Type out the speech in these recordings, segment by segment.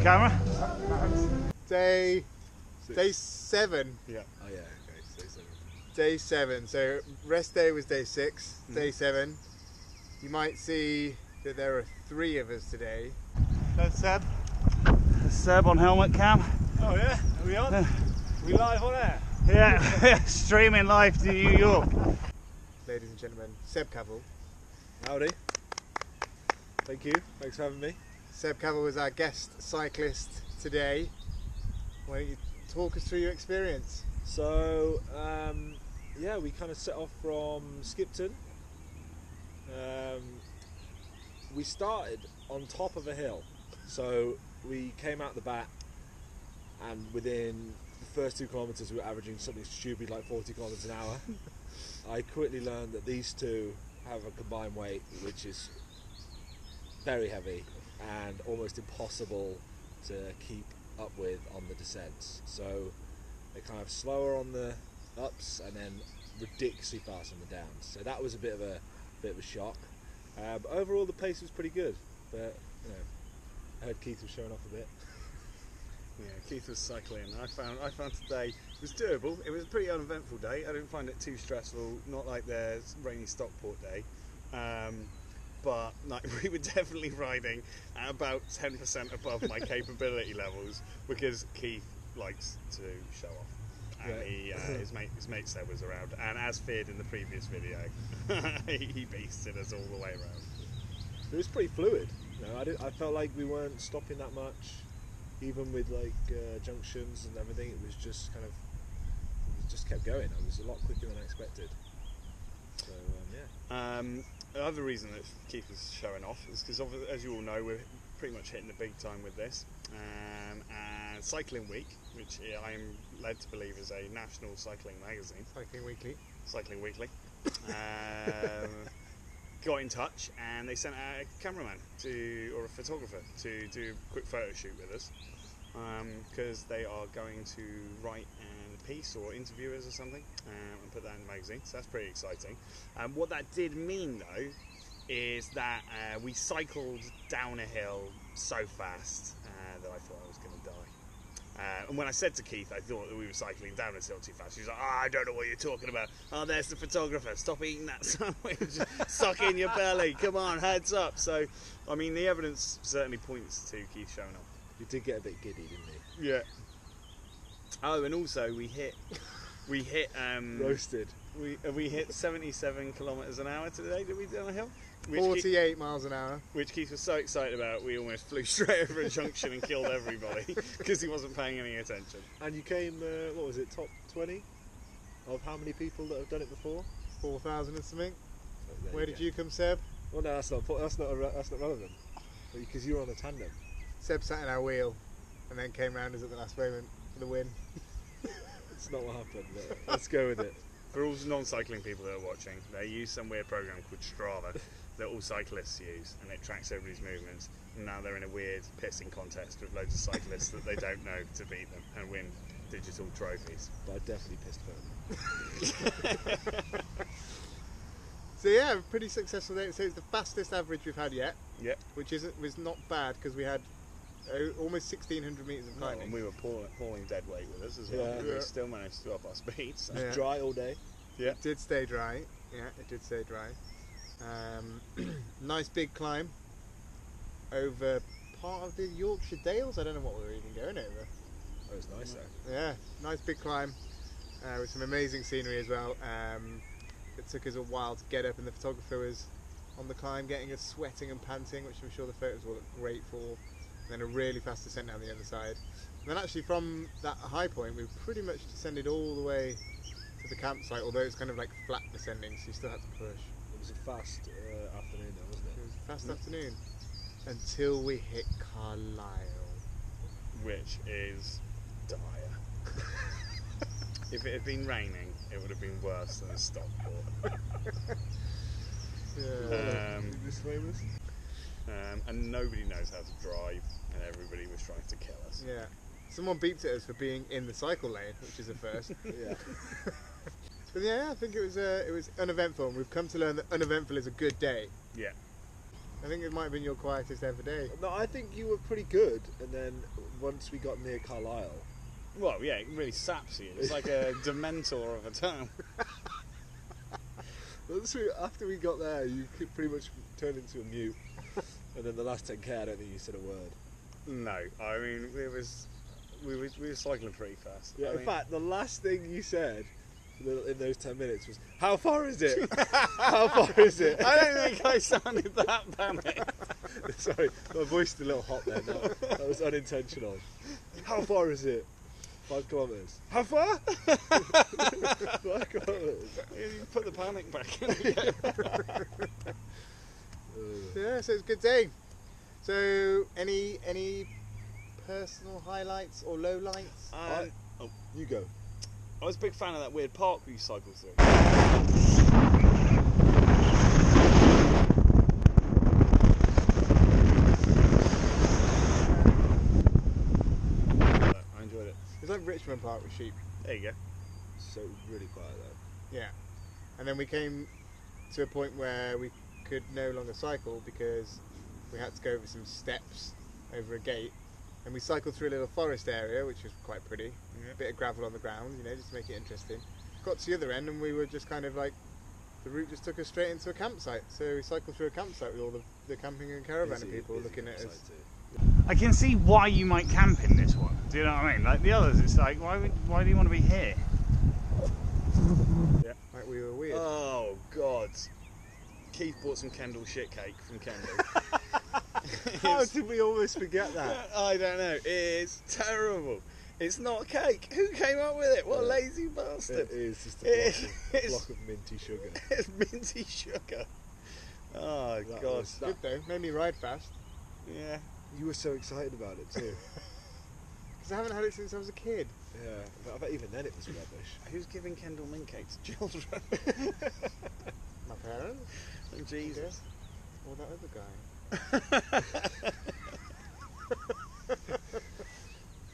camera. Day 7. Yeah. Oh yeah. Okay. Day 7. Day 7. So rest day was day 6. Day 7. You might see that there are 3 of us today. That's Seb. That's Seb on helmet cam. Oh yeah. Are we on? We live on air. Yeah, streaming live to New York. Ladies and gentlemen, Seb Cavill. Howdy. Thank you. Thanks for having me. Seb Cavill was our guest cyclist today. Why don't you talk us through your experience? So yeah, we kind of set off from Skipton. We started on top of a hill, so we came out the back, and within the first 2 kilometres we were averaging something stupid like 40 kilometres an hour. I quickly learned that these two have a combined weight which is very heavy and almost impossible to keep up with on the descents. So they're kind of slower on the ups and then ridiculously fast on the downs. So that was a bit of a shock. But overall the pace was pretty good. But you know, I heard Keith was showing off a bit. Yeah, Keith was cycling. I found today it was doable. It was a pretty uneventful day. I didn't find it too stressful. Not like the rainy Stockport day. But like, we were definitely riding at about 10% above my capability levels because Keith likes to show off, and his mate Seb was around, and as feared in the previous video, he beasted us all the way around. It was pretty fluid. You know, I felt like we weren't stopping that much, even with like junctions and everything. It was just kind of, it just kept going. It was a lot quicker than I expected. So yeah. The other reason that Keith was showing off is because, as you all know, we're pretty much hitting the big time with this. And Cycling Week, which I am led to believe is a national cycling magazine, Cycling Weekly, got in touch and they sent out a cameraman or a photographer to do a quick photo shoot with us, because they are going to write a piece or interview us or something, and put that in the magazine. So that's pretty exciting. What that did mean though is that we cycled down a hill so fast that I thought I was going to die. And when I said to Keith I thought that we were cycling down this hill too fast, he was like, I don't know what you're talking about. Oh, there's the photographer, stop eating that sandwich, suck in your belly, come on, heads up. So I mean, the evidence certainly points to Keith showing off. You did get a bit giddy, didn't you? Yeah. Oh, and also we hit roasted. We hit 77 kilometres an hour today. Did we down a hill? 48 miles an hour. Which Keith was so excited about, we almost flew straight over a junction and killed everybody because he wasn't paying any attention. And you came, what was it, top 20 of how many people that have done it before? 4,000 and something. Oh, Where did you come, Seb? Well, no, that's not relevant, because you were on a tandem. Seb sat in our wheel and then came round us at the last moment for the win. That's not what happened, but let's go with it. For all non-cycling people that are watching, they use some weird program called Strava that all cyclists use, and it tracks everybody's movements. And now they're in a weird pissing contest with loads of cyclists that they don't know to beat them and win digital trophies. But I definitely pissed further. So yeah, pretty successful day. So it's the fastest average we've had yet. Yeah. Which was not bad because we had almost 1,600 metres of climbing. And we were pulling dead weight with us as well. Yeah. We still managed to up our speed. So. Yeah. Dry all day. Yeah. It did stay dry. Yeah, it did stay dry. Nice big climb over part of the Yorkshire Dales. I don't know what we were even going over. Oh, it was nice though. Yeah, nice big climb with some amazing scenery as well. It took us a while to get up, and the photographer was on the climb getting us sweating and panting, which I'm sure the photos will look great for. And then a really fast descent down the other side. And then actually from that high point we pretty much descended all the way to the campsite, although it's kind of like flat descending, so you still had to push. It was a fast afternoon though, wasn't It was a fast afternoon until we hit Carlisle, which is dire. If it had been raining, it would have been worse than Stockport. Yeah. Disclaimers? And nobody knows how to drive, and everybody was trying to kill us. Yeah. Someone beeped at us for being in the cycle lane, which is a first. Yeah. But yeah, I think it was uneventful, and we've come to learn that uneventful is a good day. Yeah. I think it might have been your quietest ever day. No, I think you were pretty good, and then once we got near Carlisle, Well, yeah, it really saps you. It's like a dementor of a town. after we got there, you could pretty much turned into a mute, and then the last 10k, I don't think you said a word. No, I mean we were cycling pretty fast. Yeah, I in mean, fact, the last thing you said in those 10 minutes was, "How far is it? How far is it?" I don't think I sounded that panicked. Sorry, my voice is a little hot there now. That was unintentional. How far is it? 5 kilometres. How far? 5 kilometres. You put the panic back in again. Yeah, so it's a good day. So any personal highlights or lowlights? You go. I was a big fan of that weird park we cycled through. I enjoyed it. It's like Richmond Park with sheep. There you go. So really quiet though. Yeah. And then we came to a point where we could no longer cycle because we had to go over some steps over a gate, and we cycled through a little forest area which was quite pretty. Yeah. A bit of gravel on the ground, you know, just to make it interesting. Got to the other end and we were just kind of like, the route just took us straight into a campsite. So we cycled through a campsite with all the camping and caravan people looking at us. I can see why you might camp in this one. Do you know what I mean? Like the others, it's like, why do you want to be here? Like we were weird. Oh God. Keith bought some Kendall shit cake from Kendall. How did we almost forget that? I don't know. It's terrible. It's not cake. Who came up with it? What a lazy bastard. It is just It a is. block of minty sugar. It's minty sugar. Oh That God. was- Good though, made me ride fast. Yeah. You were so excited about it too. Because I haven't had it since I was a kid. Yeah, but I bet even then it was rubbish. Who's giving Kendall mint cake to children? My parents? And Jesus. Or that other guy.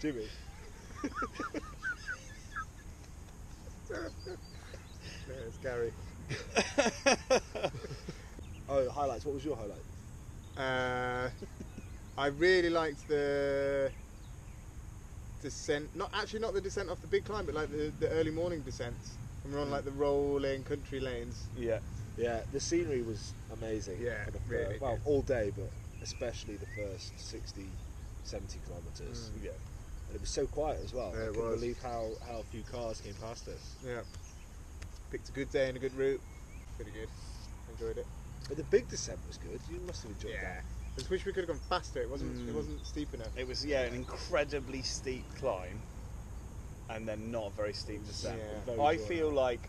Jimmy. No, it's Gary. Oh, highlights. What was your highlight? I really liked the descent. Not the descent off the big climb, but like the early morning descents. And we're on like the rolling country lanes. Yeah. Yeah, the scenery was amazing. Yeah, for the really well, good. all day, but especially the first 60, 70 kilometres. Yeah. And it was so quiet as well. Yeah, I it couldn't was. believe how few cars came past us. Yeah. Picked a good day and a good route. Pretty good. Enjoyed it. But the big descent was good. You must have enjoyed that. I just wish we could have gone faster. It wasn't steep enough. It was an incredibly steep climb, and then not a very steep descent. Yeah. Very I drawn feel out. like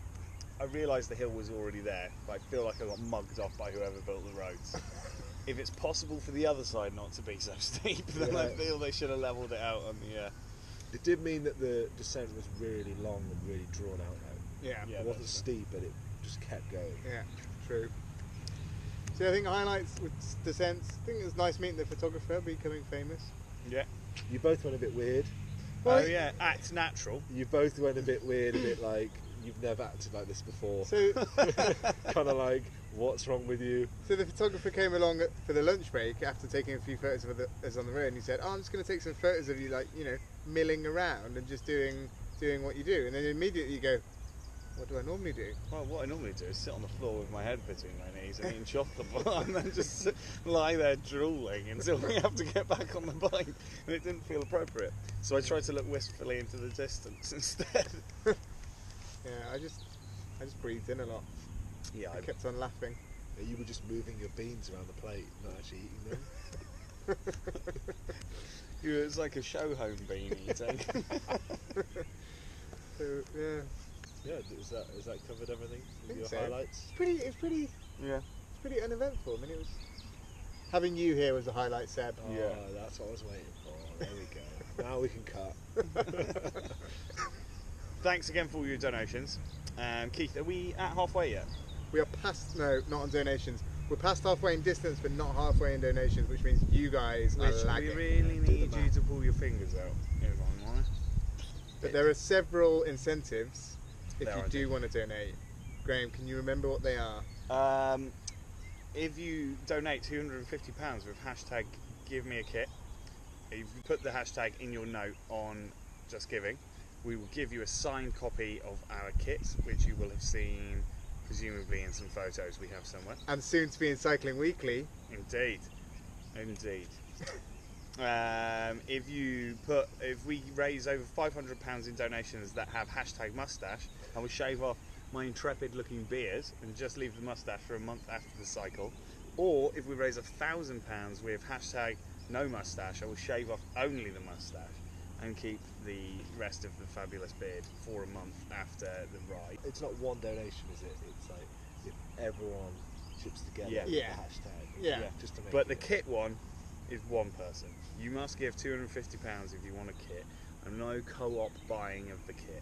I realised the hill was already there, but I feel like I got mugged off by whoever built the roads. If it's possible for the other side not to be so steep, then I Yeah. feel they should have levelled it out on the. It did mean that the descent was really long and really drawn out though. Yeah. Yeah. It wasn't that's steep, but it just kept going. Yeah. True. So I think highlights with descents. I think it was nice meeting the photographer, becoming famous. Yeah. You both went a bit weird. Well, Oh yeah, act natural. You both went a bit weird, a bit like you've never acted like this before. So Kind of like, what's wrong with you? So the photographer came along for the lunch break after taking a few photos of us on the road, and he said, "Oh, I'm just going to take some photos of you, like, you know, milling around and just doing what you do." And then immediately you go, "What do I normally do?" Well, what I normally do is sit on the floor with my head between my knees and eat chocolate bar and then just lie there drooling until we have to get back on the bike. And it didn't feel appropriate. So I tried to look wistfully into the distance instead. Yeah, I just breathed in a lot. Yeah, I kept on laughing. You were just moving your beans around the plate, not actually eating them. it's like a show home bean eating. So yeah, Yeah, is that covered everything? think Your so. highlights? it's pretty Yeah. uneventful. I mean, it was having you here was a highlight, Seb. Oh, Yeah. that's what I was waiting for. There we go. Now we can cut. Thanks again for all your donations. Keith, are we at halfway yet? We are past, no, not on donations. We're past halfway in distance, but not halfway in donations, which means you guys are Which we lagging. really Do the need you math. to pull your fingers out, if I'm honest. But there are several incentives if There you are do want to donate. Graham, can you remember what they are? if you donate £250 with hashtag Give Me a Kit, if you put the hashtag in your note on Just Giving, we will give you a signed copy of our kits, which you will have seen presumably in some photos we have somewhere. And soon to be in Cycling Weekly. Indeed. If we raise over £500 in donations that have hashtag mustache, I will shave off my intrepid looking beard and just leave the mustache for a month after the cycle. Or if we raise £1,000 with hashtag no mustache, I will shave off only the mustache and keep the rest of the fabulous beard for a month after the ride. It's not one donation, is it? It's like if everyone chips together Yeah. with Yeah. the hashtag. Yeah. Just to make But the it- kit one is one person. You must give £250 if you want a kit, and no co-op buying of the kit.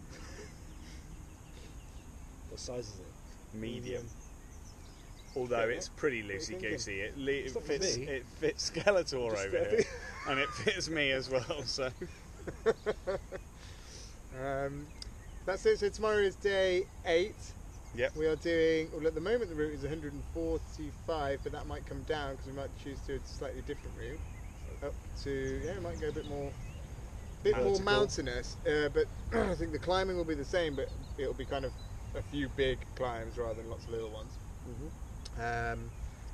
What size is it? Medium. Although Yeah. it's pretty What are you loosey thinking? goosey, It's not for me. it fits Skeletor Just over here, and it fits me as well. So That's it. So tomorrow is day 8. Yep. We are doing. Well, at the moment the route is 145, but that might come down because we might choose to do a slightly different route. Up to we might go a bit more Vertical. mountainous. But I think the climbing will be the same, but it'll be kind of a few big climbs rather than lots of little ones.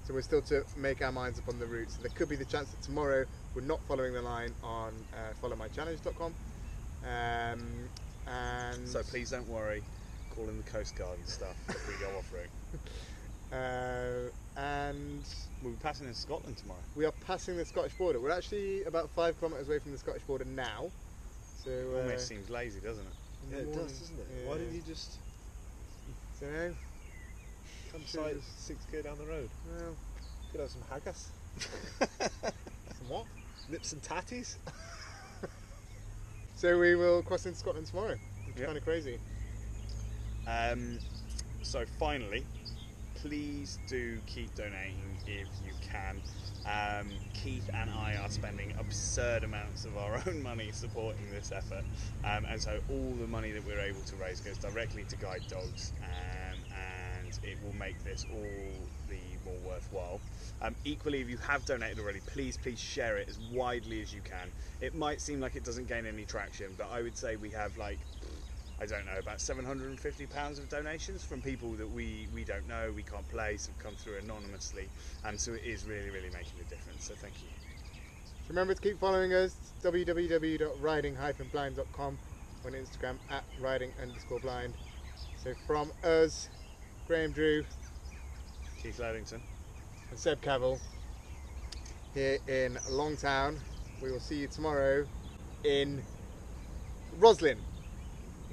So we're still to make our minds up on the route. So there could be the chance that tomorrow we're not following the line on followmychallenge.com. And so please don't worry, call in the Coast Guard and stuff if we go off route. And We'll be passing in Scotland tomorrow. we are passing the Scottish border. We're actually about 5 kilometres away from the Scottish border now. So Almost seems lazy, doesn't it? in Yeah, the it morning- does, doesn't it? yeah. Why didn't you just So come Sure, sight just- 6k down the road? well, Could have some haggis, some what? nips and tatties. So we will cross into Scotland tomorrow. It's Yep. kind of crazy. So finally, please do keep donating if you can. Keith and I are spending absurd amounts of our own money supporting this effort, and so all the money that we're able to raise goes directly to guide dogs, and it will make this all the more worthwhile. Equally, if you have donated already, please share it as widely as you can. It might seem like it doesn't gain any traction, but I would say we have I don't know, about £750 of donations from people that we don't know, we can't place, have come through anonymously, and so it is really making a difference, so thank you. Remember to keep following us. www.riding-blind.com, on Instagram @riding_blind. So from us, Graham Drew Keith Ledington. and Seb Cavill here in Longtown. We will see you tomorrow in Roslin.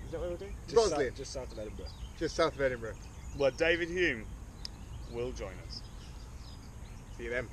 Is that what we're doing? Roslin, Just south of Edinburgh. just south of Edinburgh. Well, David Hume will join us. See you then.